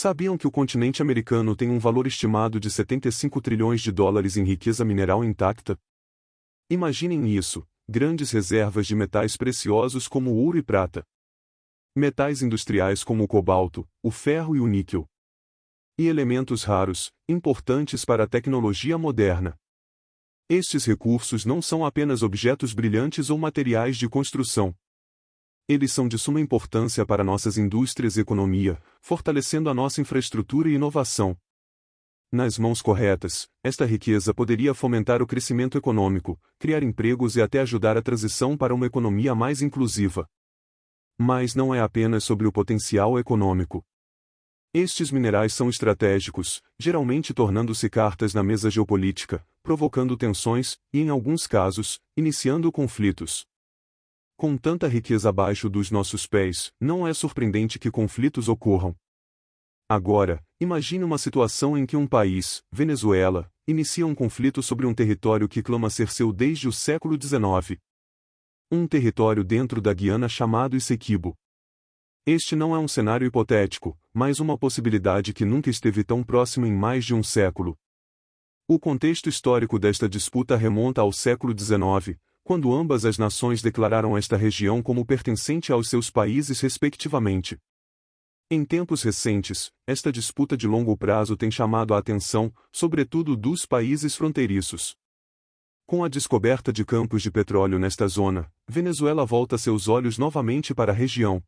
Sabiam que o continente americano tem um valor estimado de 75 trilhões de dólares em riqueza mineral intacta? Imaginem isso, grandes reservas de metais preciosos como o ouro e prata. Metais industriais como o cobalto, o ferro e o níquel. E elementos raros, importantes para a tecnologia moderna. Estes recursos não são apenas objetos brilhantes ou materiais de construção. Eles são de suma importância para nossas indústrias e economia, fortalecendo a nossa infraestrutura e inovação. Nas mãos corretas, esta riqueza poderia fomentar o crescimento econômico, criar empregos e até ajudar a transição para uma economia mais inclusiva. Mas não é apenas sobre o potencial econômico. Estes minerais são estratégicos, geralmente tornando-se cartas na mesa geopolítica, provocando tensões e, em alguns casos, iniciando conflitos. Com tanta riqueza abaixo dos nossos pés, não é surpreendente que conflitos ocorram. Agora, imagine uma situação em que um país, Venezuela, inicia um conflito sobre um território que clama ser seu desde o século XIX. Um território dentro da Guiana chamado Essequibo. Este não é um cenário hipotético, mas uma possibilidade que nunca esteve tão próxima em mais de um século. O contexto histórico desta disputa remonta ao século XIX, quando ambas as nações declararam esta região como pertencente aos seus países respectivamente. Em tempos recentes, esta disputa de longo prazo tem chamado a atenção, sobretudo dos países fronteiriços. Com a descoberta de campos de petróleo nesta zona, Venezuela volta seus olhos novamente para a região.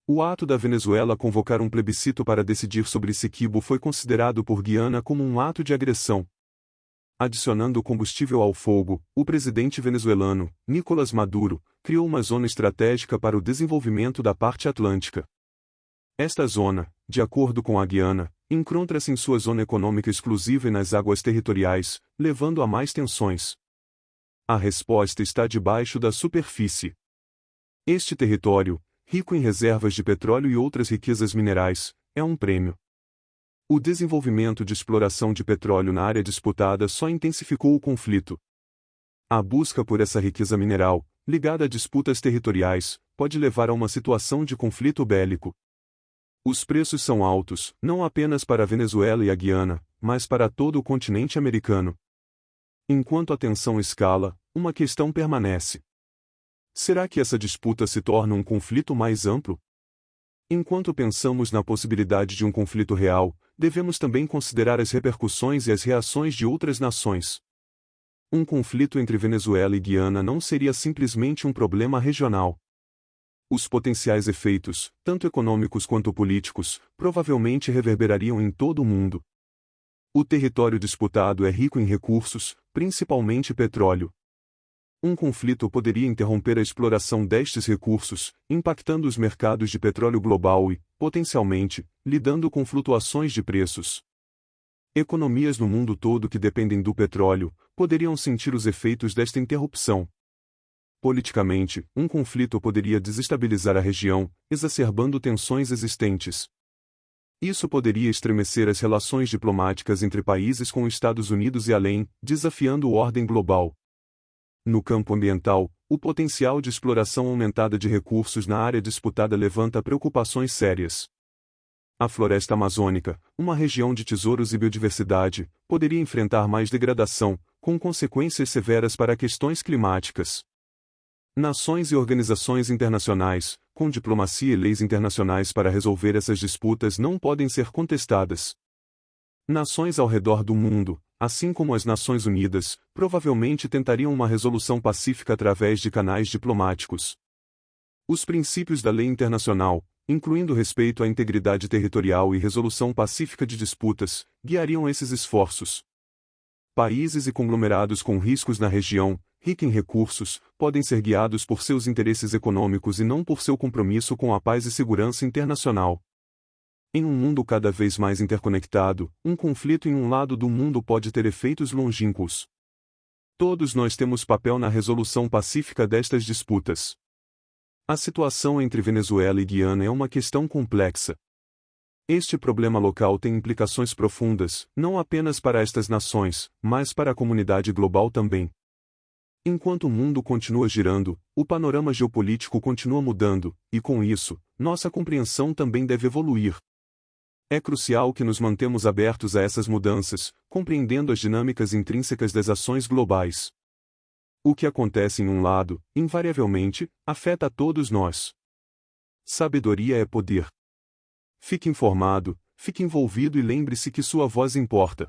O ato da Venezuela convocar um plebiscito para decidir sobre Essequibo foi considerado por Guiana como um ato de agressão. Adicionando combustível ao fogo, o presidente venezuelano, Nicolás Maduro, criou uma zona estratégica para o desenvolvimento da parte atlântica. Esta zona, de acordo com a Guiana, encontra-se em sua zona econômica exclusiva e nas águas territoriais, levando a mais tensões. A resposta está debaixo da superfície. Este território, rico em reservas de petróleo e outras riquezas minerais, é um prêmio. O desenvolvimento de exploração de petróleo na área disputada só intensificou o conflito. A busca por essa riqueza mineral, ligada a disputas territoriais, pode levar a uma situação de conflito bélico. Os preços são altos, não apenas para a Venezuela e a Guiana, mas para todo o continente americano. Enquanto a tensão escala, uma questão permanece. Será que essa disputa se torna um conflito mais amplo? Enquanto pensamos na possibilidade de um conflito real, devemos também considerar as repercussões e as reações de outras nações. Um conflito entre Venezuela e Guiana não seria simplesmente um problema regional. Os potenciais efeitos, tanto econômicos quanto políticos, provavelmente reverberariam em todo o mundo. O território disputado é rico em recursos, principalmente petróleo. Um conflito poderia interromper a exploração destes recursos, impactando os mercados de petróleo global e, potencialmente, lidando com flutuações de preços. Economias no mundo todo que dependem do petróleo poderiam sentir os efeitos desta interrupção. Politicamente, um conflito poderia desestabilizar a região, exacerbando tensões existentes. Isso poderia estremecer as relações diplomáticas entre países com os Estados Unidos e além, desafiando a ordem global. No campo ambiental, o potencial de exploração aumentada de recursos na área disputada levanta preocupações sérias. A floresta amazônica, uma região de tesouros e biodiversidade, poderia enfrentar mais degradação, com consequências severas para questões climáticas. Nações e organizações internacionais, com diplomacia e leis internacionais para resolver essas disputas não podem ser contestadas. Nações ao redor do mundo, assim como as Nações Unidas, provavelmente tentariam uma resolução pacífica através de canais diplomáticos. Os princípios da lei internacional, incluindo respeito à integridade territorial e resolução pacífica de disputas, guiariam esses esforços. Países e conglomerados com riscos na região, rica em recursos, podem ser guiados por seus interesses econômicos e não por seu compromisso com a paz e segurança internacional. Em um mundo cada vez mais interconectado, um conflito em um lado do mundo pode ter efeitos longínquos. Todos nós temos papel na resolução pacífica destas disputas. A situação entre Venezuela e Guiana é uma questão complexa. Este problema local tem implicações profundas, não apenas para estas nações, mas para a comunidade global também. Enquanto o mundo continua girando, o panorama geopolítico continua mudando, e com isso, nossa compreensão também deve evoluir. É crucial que nos mantemos abertos a essas mudanças, compreendendo as dinâmicas intrínsecas das ações globais. O que acontece em um lado, invariavelmente, afeta a todos nós. Sabedoria é poder. Fique informado, fique envolvido e lembre-se que sua voz importa.